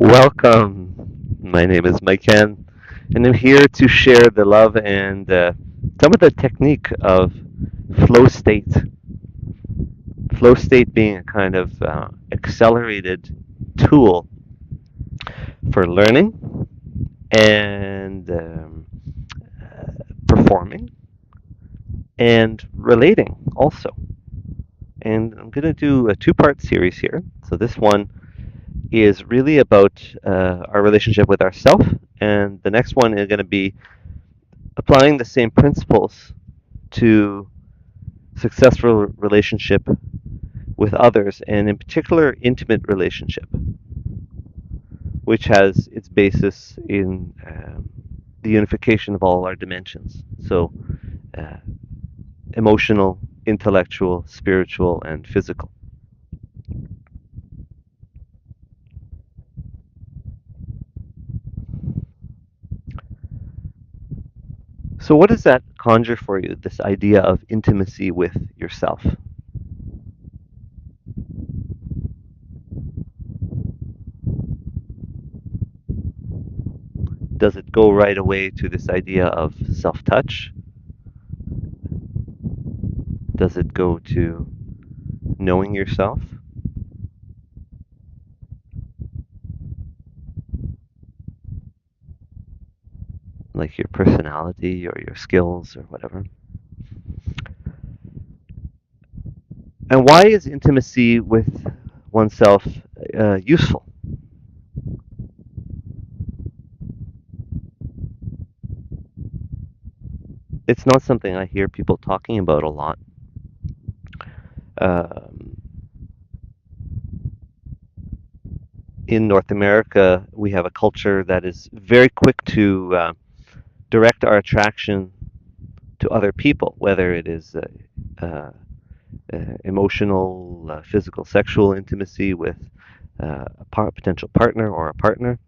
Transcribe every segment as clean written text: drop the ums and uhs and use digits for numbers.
Welcome. My name is Mike Ken, and I'm here to share the love and some of the technique of flow state. Flow state being a kind of accelerated tool for learning and performing and relating also. And I'm going to do a two-part series here. So this one is really about our relationship with ourself, and the next one is going to be applying the same principles to successful relationship with others, and in particular, intimate relationship, which has its basis in the unification of all our dimensions. So, uh, emotional, intellectual, spiritual, and physical. So, what does that conjure for you, this idea of intimacy with yourself? Does it go right away to this idea of self touch? Does it go to knowing yourself, like your personality or your skills or whatever? And why is intimacy with oneself useful? It's not something I hear people talking about a lot. Um, in North America, we have a culture that is very quick to direct our attraction to other people, whether it is emotional, physical, sexual intimacy with a potential partner or a partner,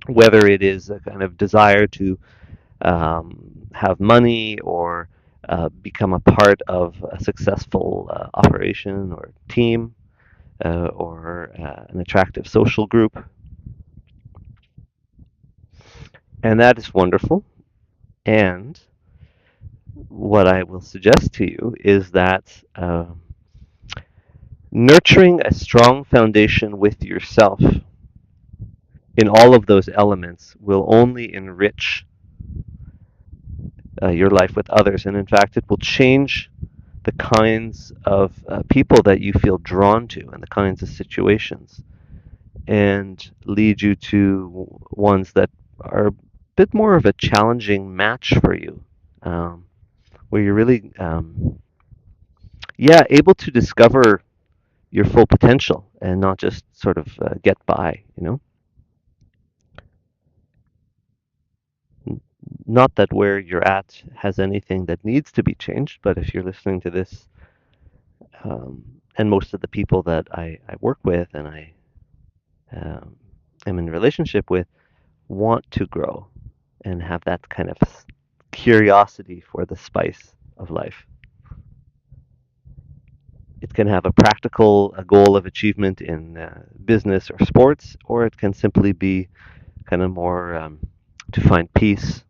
whether it is a kind of desire to have money or become a part of a successful operation or team or an attractive social group. And that is wonderful. And what I will suggest to you is that nurturing a strong foundation with yourself in all of those elements will only enrich your life with others. And in fact, it will change the kinds of people that you feel drawn to and the kinds of situations and lead you to ones that are a bit more of a challenging match for you, where you're really, yeah, able to discover your full potential and not just sort of get by, you know? Not that where you're at has anything that needs to be changed, but if you're listening to this, and most of the people that I work with and I um, am in relationship with want to grow and have that kind of curiosity for the spice of life. It can have a practical a goal of achievement in business or sports, or it can simply be kind of more to find peace,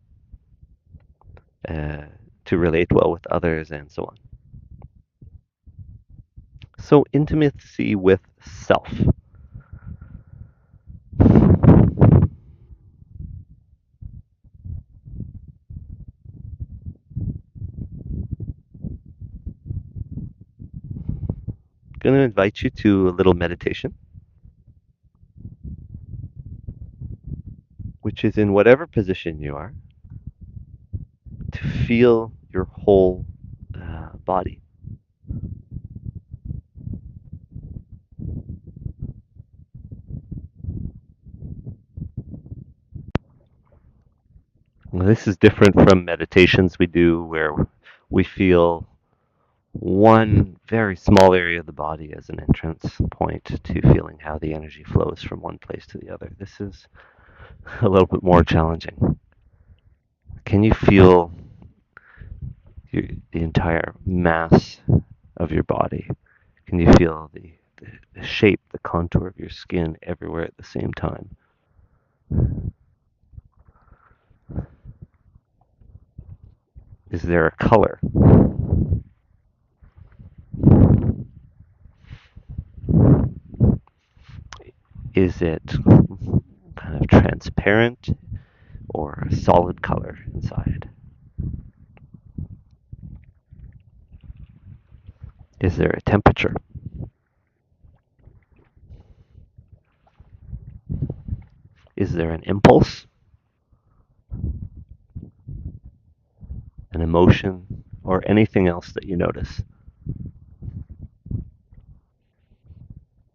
uh, to relate well with others, and so on. So, intimacy with self. Going to invite you to a little meditation, which is in whatever position you are, to feel your whole body. Well, this is different from meditations we do where we feel one very small area of the body as an entrance point to feeling how the energy flows from one place to the other. This is a little bit more challenging. Can you feel the entire mass of your body? Can you feel the shape, the contour of your skin everywhere at the same time? Is there a color? Is it kind of transparent or a solid color inside? Is there a temperature? Is there an impulse, an emotion, or anything else that you notice?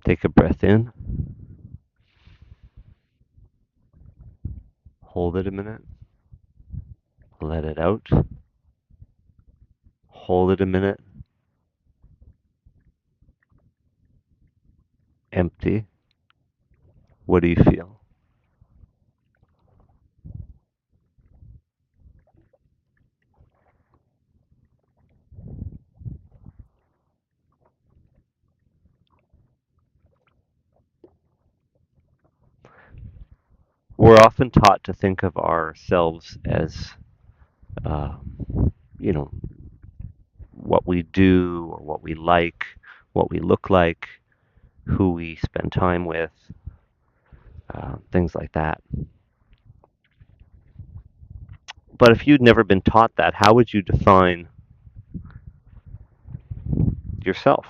Take a breath in, hold it a minute, let it out, hold it a minute, empty. What do you feel? We're often taught to think of ourselves as, uh, you know, what we do or what we like, what we look like, who we spend time with, things like that. But if you'd never been taught that, how would you define yourself?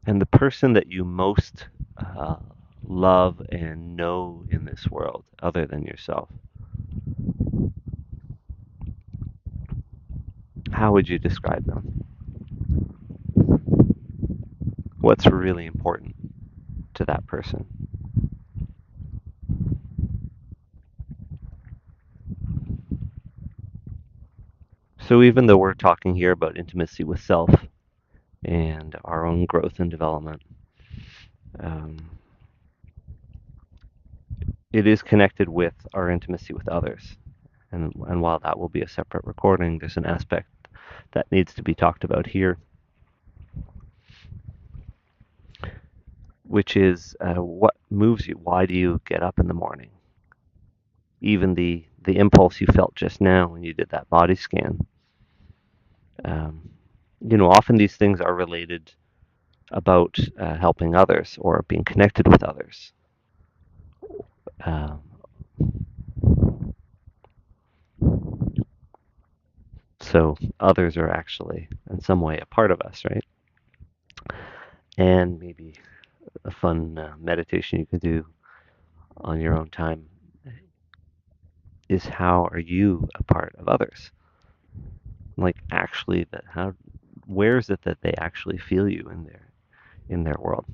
And the person that you most love and know in this world, other than yourself, how would you describe them? What's really important to that person? So, even though we're talking here about intimacy with self and our own growth and development, um, it is connected with our intimacy with others. And while that will be a separate recording, there's an aspect that needs to be talked about here, which is what moves you. Why do you get up in the morning? Even the impulse you felt just now when you did that body scan. Um, Often these things are related about helping others or being connected with others. Um, so others are actually in some way a part of us, right? And maybe a fun meditation you can do on your own time is, how are you a part of others? Like, actually, that how, where is it that they actually feel you in their world?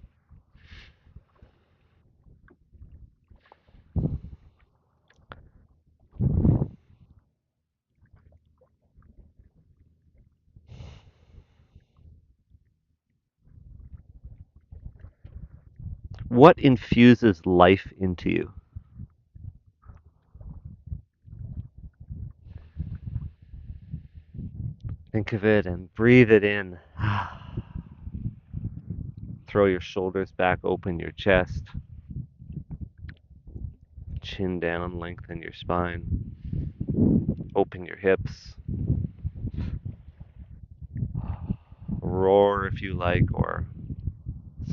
What infuses life into you? Think of it and breathe it in. Throw your shoulders back, open your chest, chin down, lengthen your spine, open your hips, roar if you like, or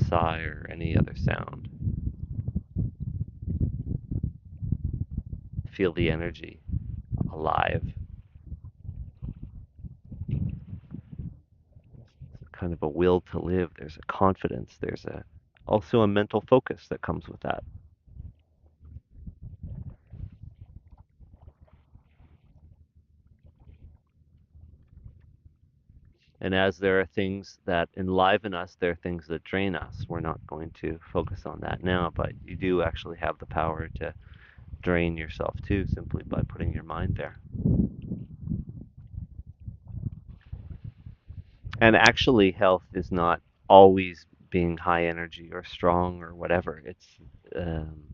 sigh or any other sound. Feel the energy alive. Kind of a will to live. There's a confidence. There's also a mental focus that comes with that. And as there are things that enliven us, there are things that drain us. We're not going to focus on that now, but you do actually have the power to drain yourself too, simply by putting your mind there. And actually, health is not always being high energy or strong or whatever. It's um,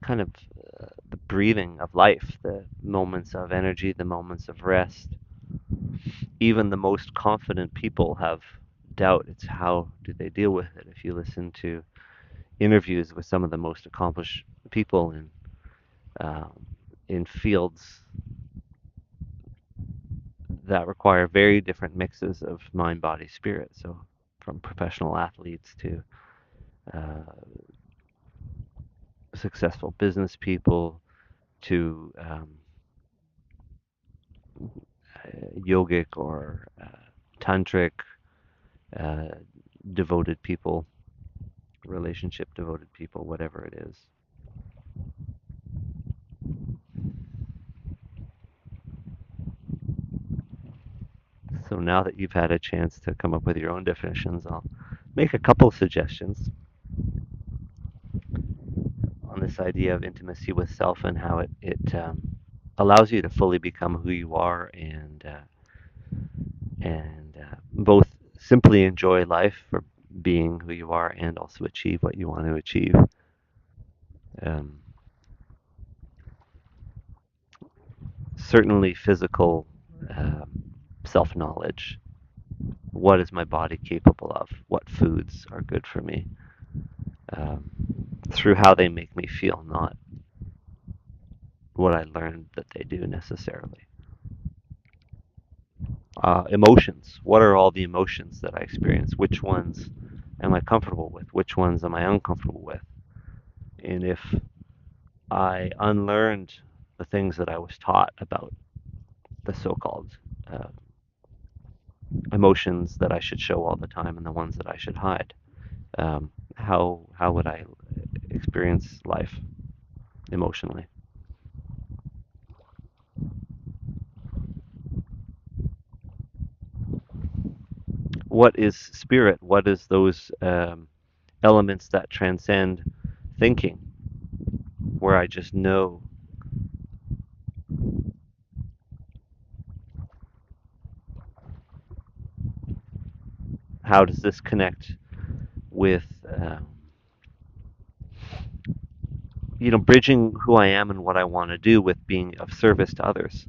kind of the breathing of life, the moments of energy, the moments of rest. Even the most confident people have doubt. It's how do they deal with it. If you listen to interviews with some of the most accomplished people um, in fields that require very different mixes of mind, body, spirit. So from professional athletes to uh, successful business people to yogic or tantric uh, devoted people, relationship devoted people, whatever it is. So now that you've had a chance to come up with your own definitions, I'll make a couple of suggestions on this idea of intimacy with self and how it allows you to fully become who you are and both simply enjoy life for being who you are and also achieve what you want to achieve. Um, Certainly, physical um, self knowledge. What is my body capable of? What foods are good for me? Um, through how they make me feel, not what I learned that they do necessarily. Emotions. What are all the emotions that I experience? Which ones am I comfortable with? Which ones am I uncomfortable with? And if I unlearned the things that I was taught about the so-called uh, emotions that I should show all the time and the ones that I should hide, how would I experience life emotionally? What is spirit? What is those elements that transcend thinking, where I just know? How does this connect with bridging who I am and what I want to do with being of service to others?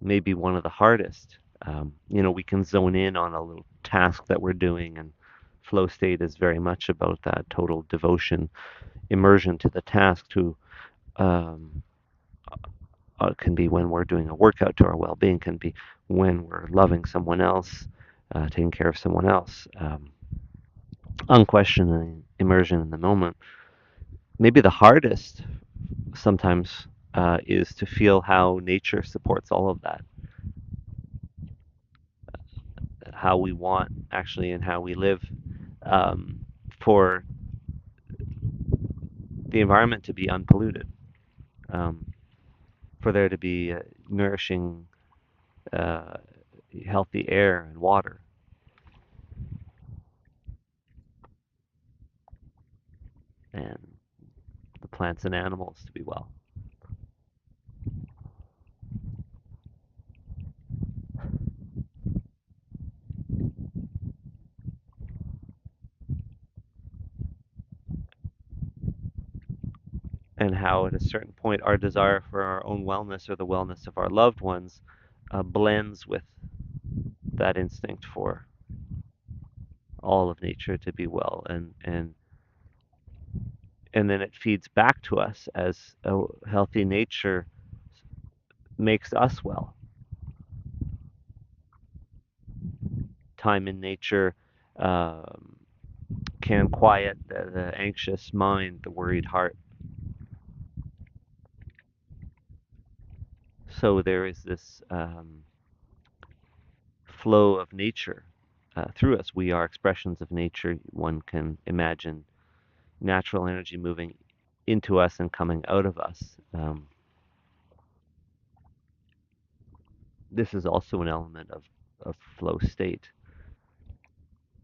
Maybe one of the hardest. We can zone in on a little task that we're doing, and flow state is very much about that total devotion, immersion to the task. To um, Can be when we're doing a workout to our well-being, can be when we're loving someone else, taking care of someone else, unquestioning immersion in the moment. Maybe the hardest sometimes is to feel how nature supports all of that, how we want actually, and how we live um, for the environment to be unpolluted, um, for there to be nourishing, uh, healthy air and water, and the plants and animals to be well. And how, at a certain point, our desire for our own wellness or the wellness of our loved ones blends with that instinct for all of nature to be well, and then it feeds back to us as a healthy nature makes us well. Time in nature um, can quiet the anxious mind, the worried heart. So there is this flow of nature through us. We are expressions of nature. One can imagine natural energy moving into us and coming out of us. This is also an element of flow state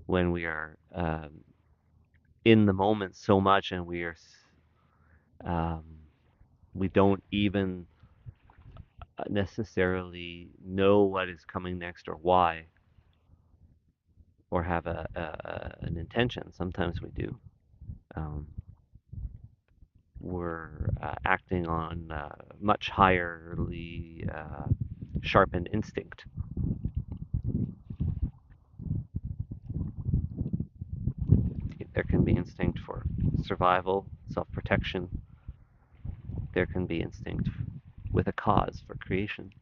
when we are in the moment so much and um, we don't even necessarily know what is coming next or why or have an intention. Sometimes we do. Um, we're acting on much higherly sharpened instinct. There can be instinct for survival, self-protection. There can be instinct with a cause for creation.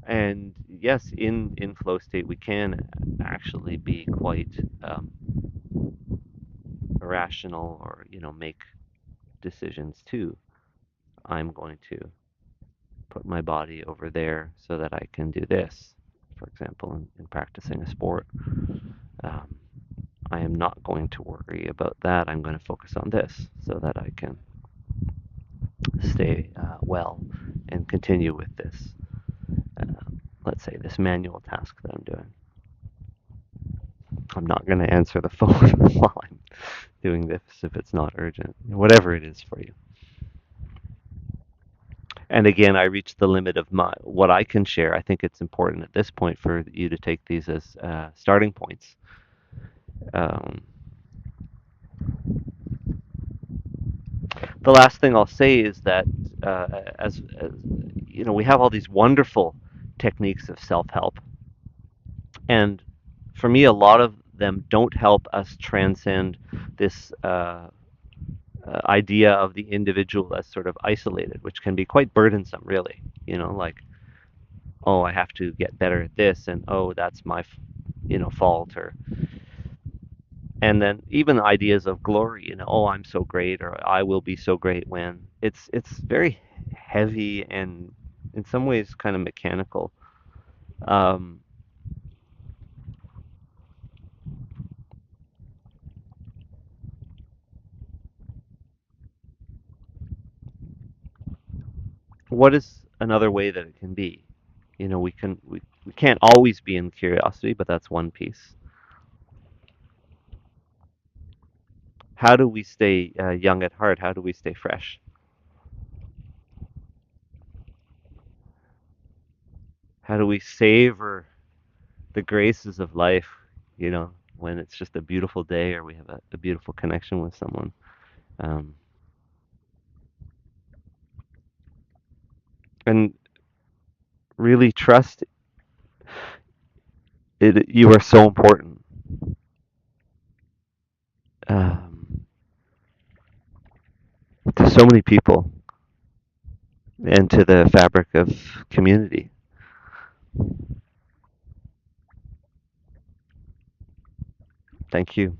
And yes, in flow state, we can actually be quite irrational, or make decisions too. I'm going to put my body over there so that I can do this. For example, in practicing a sport, um, I am not going to worry about that. I'm going to focus on this so that I can stay well and continue with this, uh, let's say, this manual task that I'm doing. I'm not going to answer the phone while I'm doing this if it's not urgent, whatever it is for you. And again, I reached the limit of what I can share. I think it's important at this point for you to take these as starting points. Um, the last thing I'll say is that as we have all these wonderful techniques of self-help, and for me, a lot of them don't help us transcend this idea of the individual as sort of isolated, which can be quite burdensome, really. Like, oh, I have to get better at this, and oh, that's my, fault, and then even ideas of glory, oh, I'm so great, or I will be so great when. It's very heavy and in some ways kind of mechanical. Um, what is another way that it can be? We can't always be in curiosity, but that's one piece. How do we stay young at heart? How do we stay fresh? How do we savor the graces of life, when it's just a beautiful day or we have a beautiful connection with someone? Um, and really trust it. You are so important um, to so many people and to the fabric of community. Thank you.